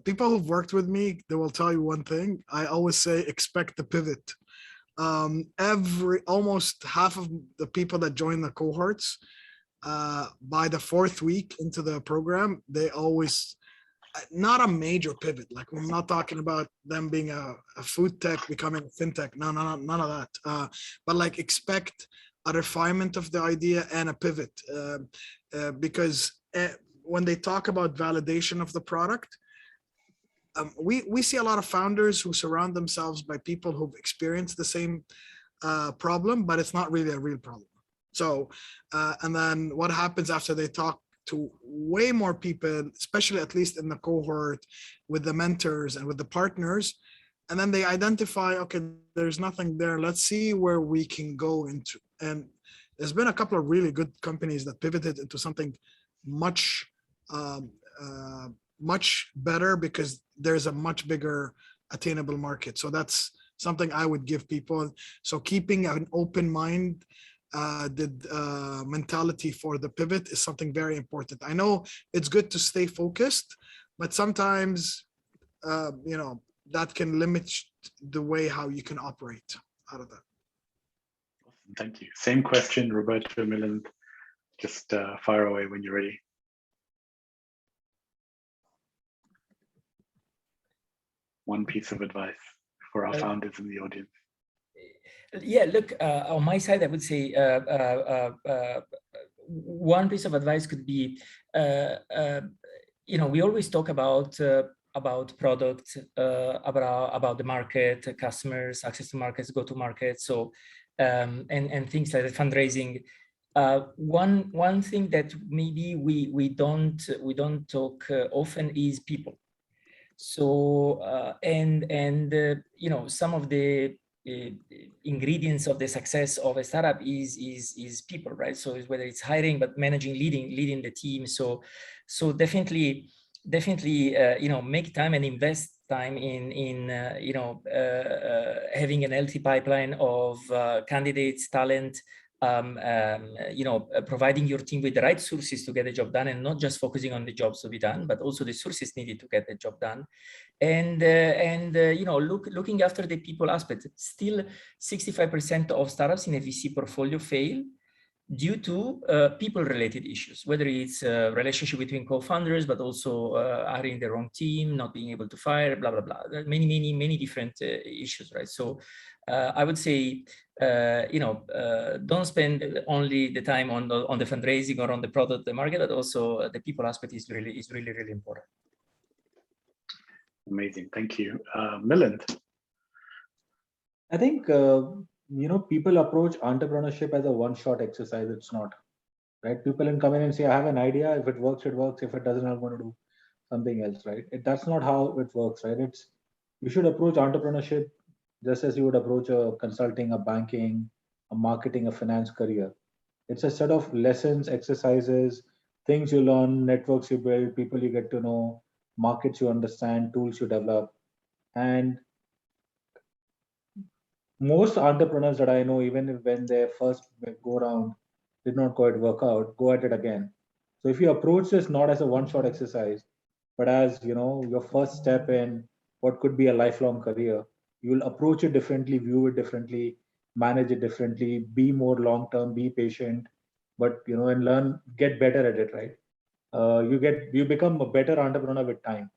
people who've worked with me, they will tell you one thing. I always say, expect the pivot. Almost half of the people that join the cohorts, by the 4th week into the program, they always, not a major pivot. Like, we're not talking about them being a food tech becoming a fintech. No, none of that. But like, expect a refinement of the idea and a pivot, because when they talk about validation of the product, we see a lot of founders who surround themselves by people who've experienced the same problem, but it's not really a real problem. So, and then what happens after they talk to way more people, especially at least in the cohort, with the mentors and with the partners, and then they identify, okay, there's nothing there. Let's see where we can go into. And there's been a couple of really good companies that pivoted into something much much better because there's a much bigger attainable market. So that's something I would give people. So keeping an open mind, the mentality for the pivot is something very important. I know it's good to stay focused, but sometimes you know, that can limit the way how you can operate out of that. Thank you. Same question, Roberto, Milind. Just fire away when you're ready. One piece of advice for our founders in the audience. Yeah, look, on my side, I would say one piece of advice could be, you know, we always talk about product, about the market, customers, access to markets, go to market, so and things like the fundraising. One thing that maybe we don't talk often is people. So you know, some of the ingredients of the success of a startup is people, right? So whether it's hiring, but managing, leading the team. So definitely you know, make time and invest time in you know, having an healthy pipeline of candidates, talent, you know, providing your team with the right sources to get the job done, and not just focusing on the jobs to be done, but also the sources needed to get the job done. And you know, looking after the people aspect. Still 65% of startups in a VC portfolio fail due to people-related issues, whether it's a relationship between co-founders, but also hiring the wrong team, not being able to fire, blah, blah, blah. Many different issues, right? So I would say, you know, don't spend only the time on the fundraising or on the product, the market, but also the people aspect is really important. Amazing, thank you. Milind. I think, you know, people approach entrepreneurship as a one-shot exercise. It's not, right? People can come in and say, I have an idea. If it works, it works. If it doesn't, I'm going to do something else, right? That's not how it works, right? You should approach entrepreneurship just as you would approach a consulting, a banking, a marketing, a finance career. It's a set of lessons, exercises, things you learn, networks you build, people you get to know, markets you understand, tools you develop. And most entrepreneurs that I know, even when their first go round did not quite work out, go at it again. So if you approach this not as a one-shot exercise, but as, you know, your first step in what could be a lifelong career, you'll approach it differently, view it differently, manage it differently, be more long-term, be patient, but, you know, and learn, get better at it, right? You become a better entrepreneur with time.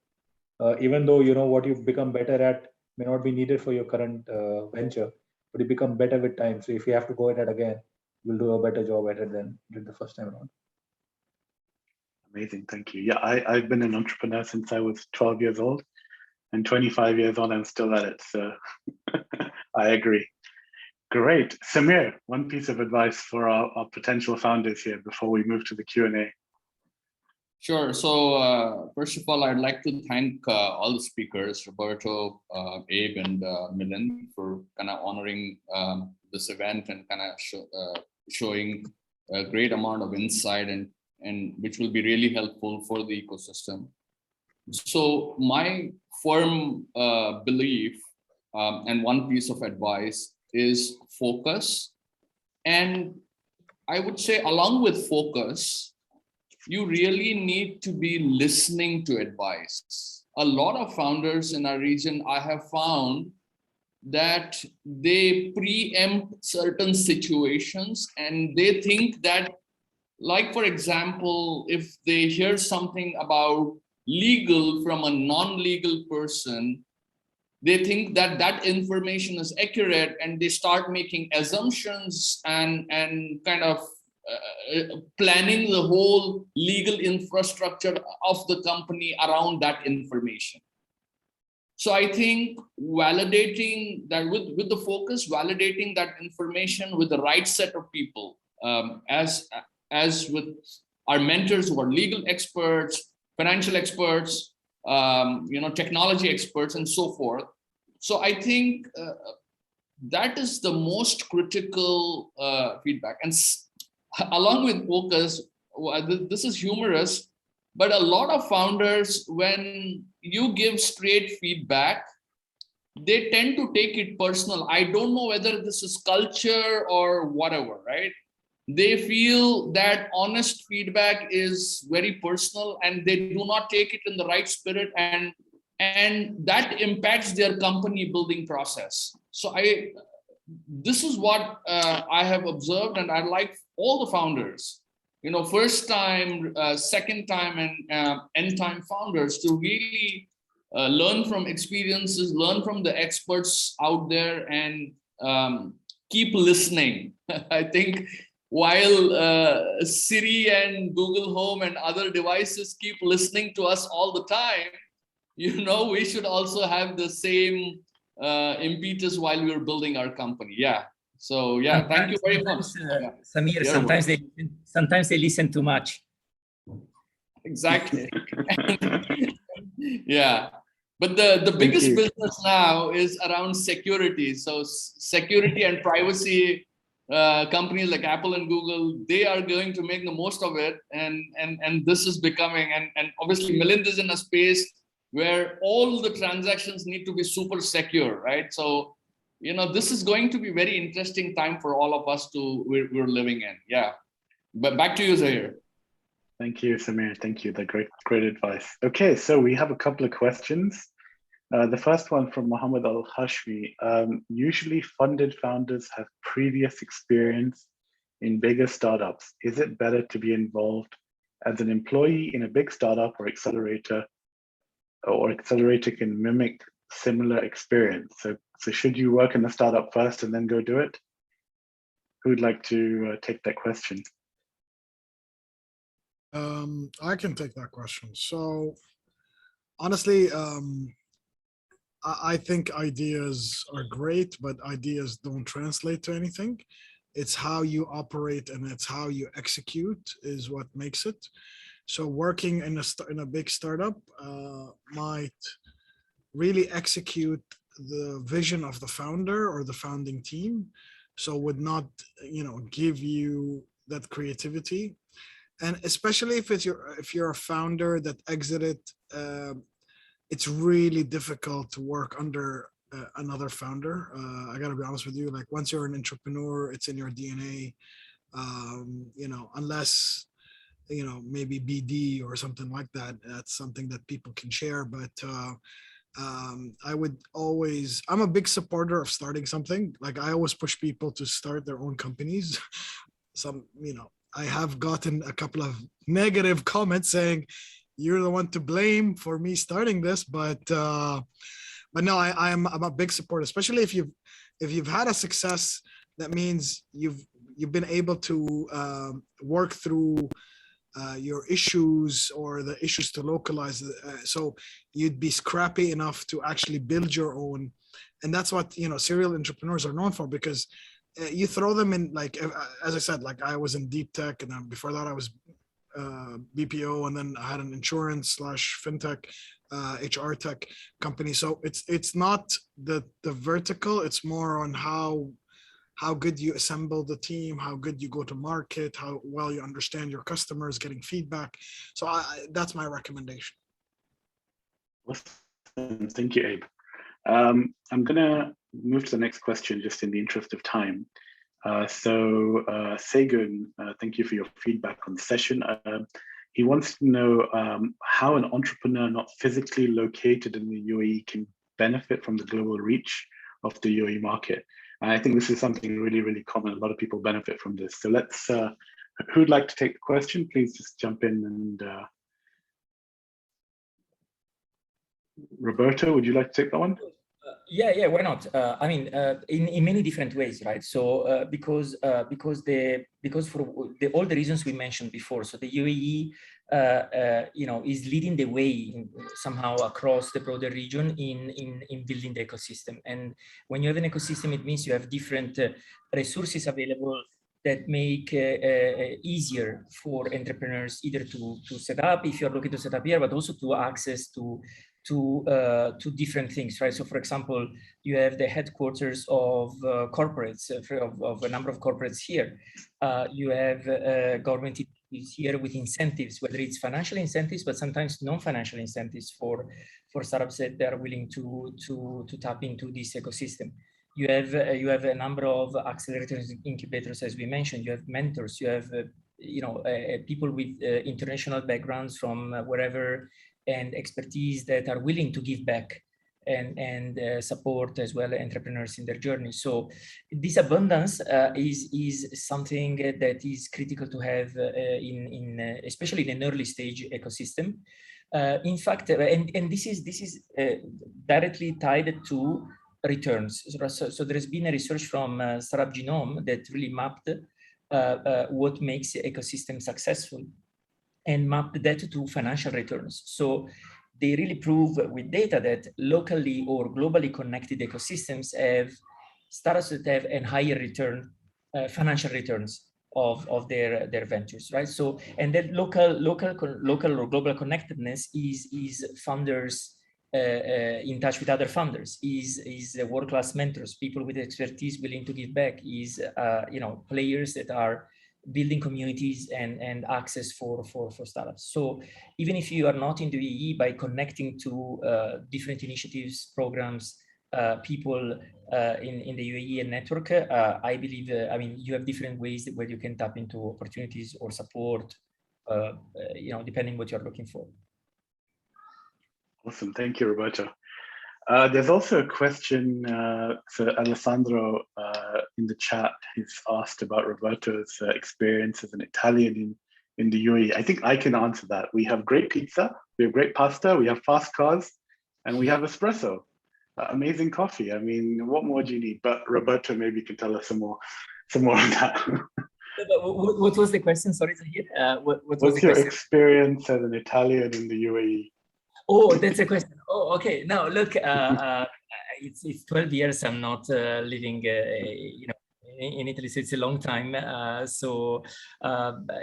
Even though, you know, what you've become better at may not be needed for your current venture, but you become better with time. So if you have to go at it again, you'll do a better job at it than you did the first time around. Amazing, thank you. Yeah, I've been an entrepreneur since I was 12 years old, and 25 years on, I'm still at it. So I agree. Great. Samir, one piece of advice for our potential founders here before we move to the Q&A. Sure. So first of all, I'd like to thank all the speakers, Roberto, Abe, and Milind, for kind of honoring this event and kind of showing a great amount of insight and which will be really helpful for the ecosystem. So my firm belief and one piece of advice is focus. And I would say along with focus, you really need to be listening to advice. A lot of founders in our region, I have found that they preempt certain situations and they think that, like, for example, if they hear something about legal from a non-legal person, they think that that information is accurate and they start making assumptions and kind of planning the whole legal infrastructure of the company around that information. So I think validating that with the focus, validating that information with the right set of people, as with our mentors who are legal experts, financial experts, you know, technology experts, and so forth. So I think that is the most critical feedback. And along with focus, this is humorous, but a lot of founders, when you give straight feedback, they tend to take it personal. I don't know whether this is culture or whatever, right? They feel that honest feedback is very personal and they do not take it in the right spirit, and that impacts their company building process. So this is what I have observed, and I like all the founders, you know, first time, second time, and end time founders to really learn from experiences, learn from the experts out there, and keep listening. I think while Siri and Google Home and other devices keep listening to us all the time, you know, we should also have the same impetus while we're building our company. Yeah. So yeah, thank you very much. Yeah. Sameer, sometimes they listen too much. Exactly. Yeah. But the biggest business now is around security. So security and privacy, companies like Apple and Google, they are going to make the most of it. And this is becoming, and obviously Milind is in a space where all the transactions need to be super secure, right? So, you know, this is going to be very interesting time for all of us we're living in. Yeah. But back to you, Zaheer. Thank you, Sameer. Thank you. Great advice. Okay, so we have a couple of questions. The first one from Mohammed Al-Hashmi. Usually funded founders have previous experience in bigger startups. Is it better to be involved as an employee in a big startup or accelerator can mimic similar experience? So should you work in a startup first and then go do it? Who'd like to take that question? I can take that question. So honestly, I think ideas are great, but ideas don't translate to anything. It's how you operate and it's how you execute is what makes it. So working in a big startup might really execute the vision of the founder or the founding team. So would not, you know, give you that creativity. And especially if you're a founder that exited, it's really difficult to work under another founder. I gotta be honest with you. Like once you're an entrepreneur, it's in your DNA. You know, unless, you know, maybe BD or something like that. That's something that people can share. But I would always, I'm a big supporter of starting something. Like I always push people to start their own companies. Some, you know, I have gotten a couple of negative comments saying you're the one to blame for me starting this, but no, I'm a big supporter, especially if you've had a success. That means you've been able to work through your issues or the issues to localize. So you'd be scrappy enough to actually build your own, and that's what, you know, serial entrepreneurs are known for, because you throw them in, like, as I said, like I was in deep tech, and then before that I was BPO, and then I had an insurance / fintech, HR tech company. So it's not the vertical, it's more on how good you assemble the team, how good you go to market, how well you understand your customers, getting feedback. So that's my recommendation. Awesome. Thank you, Abe. I'm gonna move to the next question just in the interest of time. Segun, thank you for your feedback on the session. He wants to know how an entrepreneur not physically located in the UAE can benefit from the global reach of the UAE market. And I think this is something really, really common. A lot of people benefit from this. So let's, who'd like to take the question? Please just jump in and Roberto, would you like to take that one? Yeah, why not? I mean, in many different ways, right? So because for all the reasons we mentioned before, so the UAE, you know, is leading the way somehow across the broader region in building the ecosystem. And when you have an ecosystem, it means you have different resources available that make easier for entrepreneurs either to set up, if you're looking to set up here, but also to access to different things, right? So for example, you have the headquarters of corporates, of a number of corporates here. You have government is here with incentives, whether it's financial incentives, but sometimes non-financial incentives for startups that they are willing to tap into this ecosystem. You have a number of accelerators, incubators, as we mentioned. You have mentors. You have people with international backgrounds from wherever and expertise that are willing to give back and support as well entrepreneurs in their journey. So this abundance is something that is critical to have especially in an early stage ecosystem. In fact, and this is directly tied to returns. So there has been a research from Startup Genome that really mapped what makes the ecosystem successful and mapped that to financial returns. So they really prove with data that locally or globally connected ecosystems have startups that have a higher return, financial returns of their ventures, right? So, and that local or global connectedness is founders in touch with other founders, is world-class mentors, people with expertise willing to give back, is players that are building communities and access for startups. So even if you are not in the UAE, by connecting to different initiatives, programs, people in the UAE and network, I believe, you have different ways where you can tap into opportunities or support, depending what you're looking for. Awesome, thank you, Roberto. There's also a question for Alessandro in the chat. He's asked about Roberto's experience as an Italian in the UAE. I think I can answer that. We have great pizza, we have great pasta, we have fast cars, and we have espresso. Amazing coffee. I mean, what more do you need? But Roberto maybe can tell us some more on that. What was the question? Sorry, Zaheer. What's your experience as an Italian in the UAE? Oh, that's a question. Oh, okay. Now, look, it's 12 years I'm not living, in Italy, so it's a long time.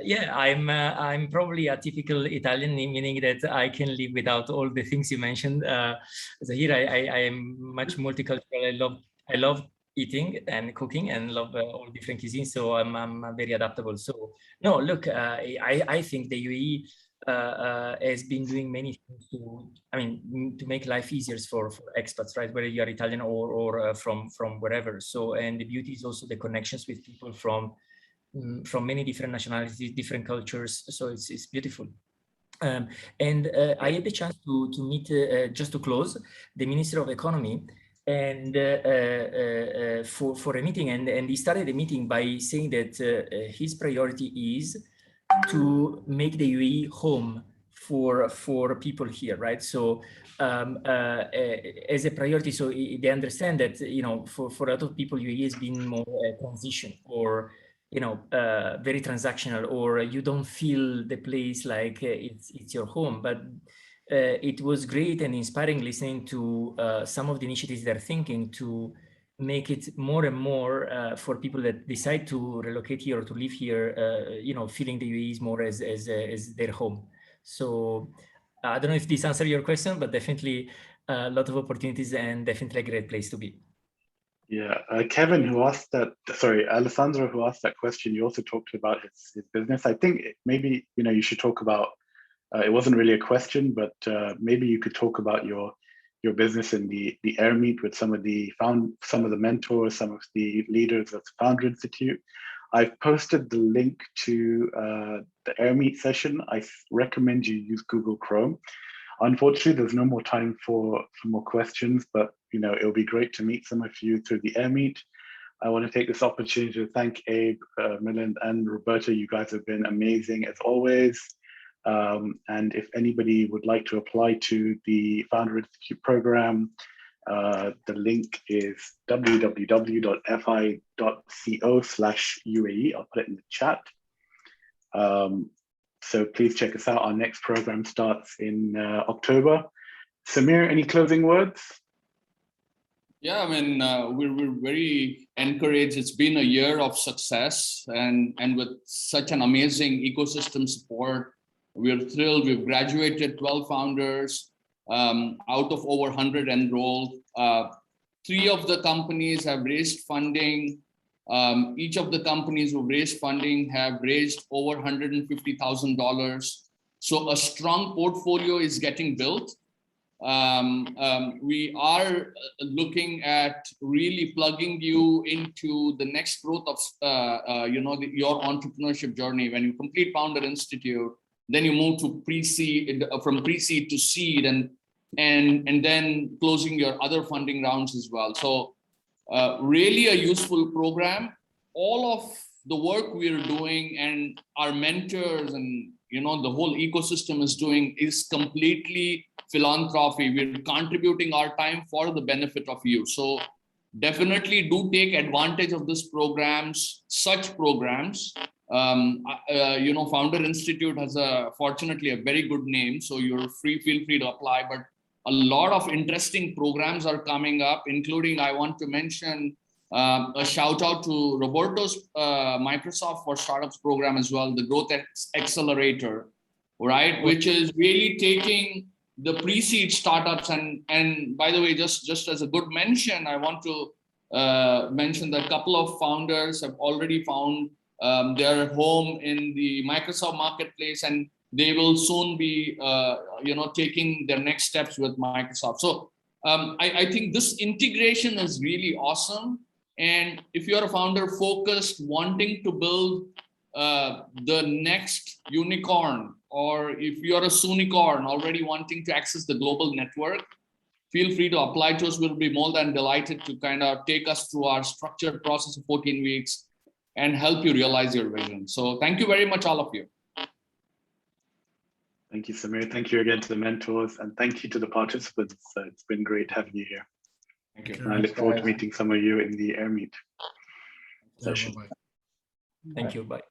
Yeah, I'm probably a typical Italian, meaning that I can live without all the things you mentioned. So here I am much multicultural. I love eating and cooking and love all different cuisines. So I'm very adaptable. So no, look, I think the UAE has been doing many things to make life easier for expats, right? Whether you are Italian or from wherever. So, and the beauty is also the connections with people from many different nationalities, different cultures. So it's beautiful. I had the chance to meet, just to close, the Minister of Economy and for a meeting, and he started the meeting by saying that his priority is to make the UAE home for people here, right? So as a priority, so they understand that, for a lot of people, UAE has been more a transition or, very transactional, or you don't feel the place like it's your home. But it was great and inspiring listening to some of the initiatives they're thinking to make it more and more for people that decide to relocate here or to live here, feeling the UAE is more as their home. So I don't know if this answers your question, but definitely a lot of opportunities and definitely a great place to be. Yeah, Kevin, who asked that, sorry, Alessandro, who asked that question, you also talked about his business. I think maybe, you should talk about, it wasn't really a question, but maybe you could talk about your business in the Air Meet with some of the mentors, some of the leaders of the Founder Institute. I've posted the link to the Air Meet session. I recommend you use Google Chrome. Unfortunately, there's no more time for more questions, but it'll be great to meet some of you through the Air Meet. I want to take this opportunity to thank Abe, Milind, and Roberto. You guys have been amazing as always. And if anybody would like to apply to the Founder Institute program, the link is www.fi.co/UAE. I'll put it in the chat. So please check us out. Our next program starts in October. Samir, any closing words? Yeah, we're very encouraged. It's been a year of success, and with such an amazing ecosystem support. We're thrilled. We've graduated 12 founders out of over 100 enrolled. 3 of the companies have raised funding Each of the companies who raised funding have raised over $150,000. So a strong portfolio is getting built. We are looking at really plugging you into the next growth of your entrepreneurship journey. When you complete Founder Institute, then you move to pre-seed, from pre-seed to seed, and then closing your other funding rounds as well. So really a useful program. All of the work we're doing and our mentors and the whole ecosystem is doing is completely philanthropy. We're contributing our time for the benefit of you. So definitely do take advantage of this programs, such programs. Founder Institute has fortunately a very good name, so feel free to apply. But a lot of interesting programs are coming up, including I want to mention a shout out to Roberto's Microsoft for Startups program as well, the Growth Accelerator, right? Which is really taking the pre-seed startups and by the way, just as a good mention, I want to mention that a couple of founders have already found their home in the Microsoft marketplace, and they will soon be taking their next steps with Microsoft. So I think this integration is really awesome. And if you're a founder focused, wanting to build the next unicorn, or if you're a soonicorn already wanting to access the global network, feel free to apply to us. We'll be more than delighted to kind of take us through our structured process of 14 weeks and help you realize your vision. So thank you very much, all of you. Thank you, Sameer. Thank you again to the mentors, and thank you to the participants. It's been great having you here. Thank you. And I look forward to meeting some of you in the Air Meet session. Bye-bye. Thank you. Bye.